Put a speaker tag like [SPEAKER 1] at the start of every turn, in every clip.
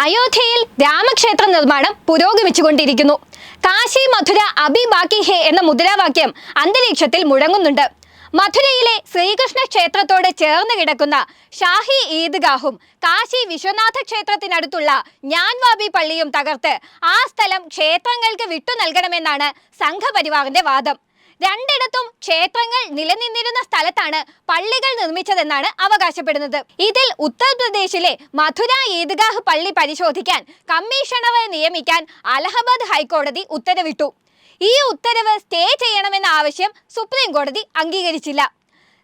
[SPEAKER 1] അയോധ്യയിൽ രാമക്ഷേത്ര നിർമ്മാണം പുരോഗമിച്ചുകൊണ്ടിരിക്കുന്നു. കാശി മധുര അഭി ബാക്കി ഹേ എന്ന മുദ്രാവാക്യം അന്തരീക്ഷത്തിൽ മുഴങ്ങുന്നുണ്ട്. മധുരയിലെ ശ്രീകൃഷ്ണ ക്ഷേത്രത്തോട് ചേർന്ന് കിടക്കുന്ന ഷാഹി ഈദ്ഗാഹും കാശി വിശ്വനാഥ ക്ഷേത്രത്തിനടുത്തുള്ള ജ്ഞാൻവാപി പള്ളിയും തകർത്ത് ആ സ്ഥലം ക്ഷേത്രങ്ങൾക്ക് വിട്ടു നൽകണമെന്നാണ് സംഘപരിവാറിന്റെ വാദം. രണ്ടിടത്തും ക്ഷേത്രങ്ങൾ നിലനിന്നിരുന്ന സ്ഥലത്താണ് പള്ളികൾ നിർമ്മിച്ചതെന്നാണ് അവകാശപ്പെടുന്നത്. ഇതിൽ ഉത്തർപ്രദേശിലെ മധുര ഈദ്ഗാഹ് പള്ളി പരിശോധിക്കാൻ കമ്മീഷണറെ നിയമിക്കാൻ അലഹബാദ് ഹൈക്കോടതി ഉത്തരവിട്ടു. ഈ ഉത്തരവ് സ്റ്റേ ചെയ്യണമെന്ന ആവശ്യം സുപ്രീം കോടതി അംഗീകരിച്ചില്ല.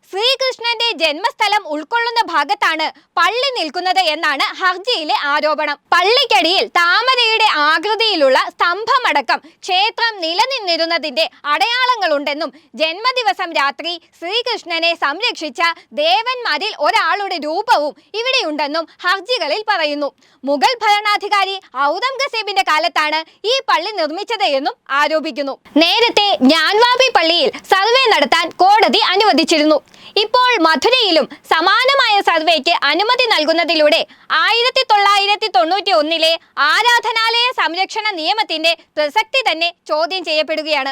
[SPEAKER 1] ശ്രീകൃഷ്ണന്റെ ജന്മസ്ഥലം ഉൾക്കൊള്ളുന്ന ഭാഗത്താണ് പള്ളി നിൽക്കുന്നത് എന്നാണ് ഹർജിയിലെ ആരോപണം. പള്ളിക്കടിയിൽ താമരയുടെ ആകൃതിയിലുള്ള സ്തംഭമടക്കം ക്ഷേത്രം നിലനിന്നിരുന്നതിന്റെ അടയാളങ്ങളുണ്ടെന്നും ജന്മദിവസം രാത്രി ശ്രീകൃഷ്ണനെ സംരക്ഷിച്ച ദേവന്മാരിൽ ഒരാളുടെ രൂപവും ഇവിടെയുണ്ടെന്നും ഹർജികളിൽ പറയുന്നു. മുഗൾ ഭരണാധികാരി ഔറംഗസേബിന്റെ കാലത്താണ് ഈ പള്ളി നിർമ്മിച്ചത് എന്നും ആരോപിക്കുന്നു. നേരത്തെ ജ്ഞാൻവാപി പള്ളിയിൽ സർവേ നടത്താൻ കോടതി അനുവദിച്ചിരുന്നു. ഇപ്പോൾ മധുരയിലും സമാനമായ സർവേക്ക് അനുമതി നൽകുന്നതിലൂടെ 1991 ആരാധനാലയ സംരക്ഷണ നിയമത്തിന്റെ പ്രസക്തി തന്നെ ചോദ്യം ചെയ്യപ്പെടുകയാണ്.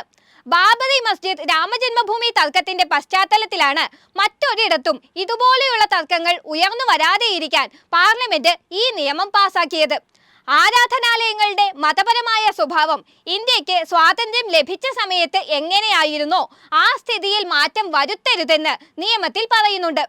[SPEAKER 1] ബാബറി മസ്ജിദ് രാമജന്മഭൂമി തർക്കത്തിന്റെ പശ്ചാത്തലത്തിലാണ് മറ്റൊരിടത്തും ഇതുപോലെയുള്ള തർക്കങ്ങൾ ഉയർന്നു വരാതെയിരിക്കാൻ പാർലമെന്റ് ഈ നിയമം പാസാക്കിയത്. ആരാധനാലയങ്ങളുടെ മതപരമായ സ്വഭാവം ഇന്ത്യക്ക് സ്വാതന്ത്ര്യം ലഭിച്ച സമയത്ത് എങ്ങനെയായിരുന്നോ ആ സ്ഥിതിയിൽ മാറ്റം വരുത്തരുതെന്ന് നിയമത്തിൽ പറയുന്നുണ്ട്.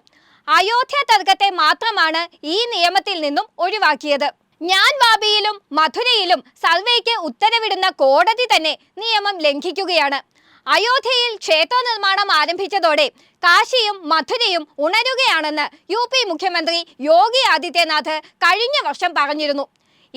[SPEAKER 1] അയോധ്യ തർക്കത്തെ മാത്രമാണ് ഈ നിയമത്തിൽ നിന്നും ഒഴിവാക്കിയത്. ജ്ഞാൻവാപിയിലും മധുരയിലും സർവേക്ക് ഉത്തരവിടുന്ന കോടതി തന്നെ നിയമം ലംഘിക്കുകയാണ്. അയോധ്യയിൽ ക്ഷേത്ര നിർമ്മാണം ആരംഭിച്ചതോടെ കാശിയും മധുരയും ഉണരുകയാണെന്ന് UP മുഖ്യമന്ത്രി യോഗി ആദിത്യനാഥ് കഴിഞ്ഞ വർഷം പറഞ്ഞിരുന്നു.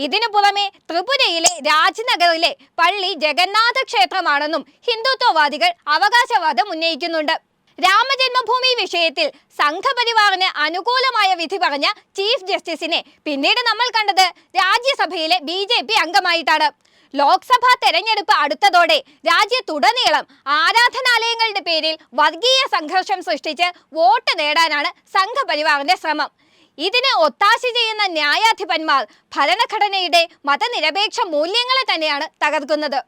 [SPEAKER 1] ഇതിനു പുറമെ ത്രിപുരയിലെ രാജ്നഗറിലെ പള്ളി ജഗന്നാഥ ക്ഷേത്രമാണെന്നും ഹിന്ദുത്വവാദികൾ അവകാശവാദം ഉന്നയിക്കുന്നുണ്ട്. രാമജന്മഭൂമി വിഷയത്തിൽ സംഘപരിവാറിന് അനുകൂലമായ വിധി പറഞ്ഞ ചീഫ് ജസ്റ്റിസിനെ പിന്നീട് നമ്മൾ കണ്ടത് രാജ്യസഭയിലെ BJP അംഗമായിട്ടാണ്. ലോക്സഭാ തെരഞ്ഞെടുപ്പ് അടുത്തതോടെ രാജ്യത്തുടനീളം ആരാധനാലയങ്ങളുടെ പേരിൽ വർഗീയ സംഘർഷം സൃഷ്ടിച്ച് വോട്ട് നേടാനാണ് സംഘപരിവാറിന്റെ ശ്രമം. ഇതിന് ഒത്താശ ചെയ്യുന്ന ന്യായാധിപന്മാർ ഭരണഘടനയുടെ മതനിരപേക്ഷ മൂല്യങ്ങളെ തന്നെയാണ് തകർക്കുന്നത്.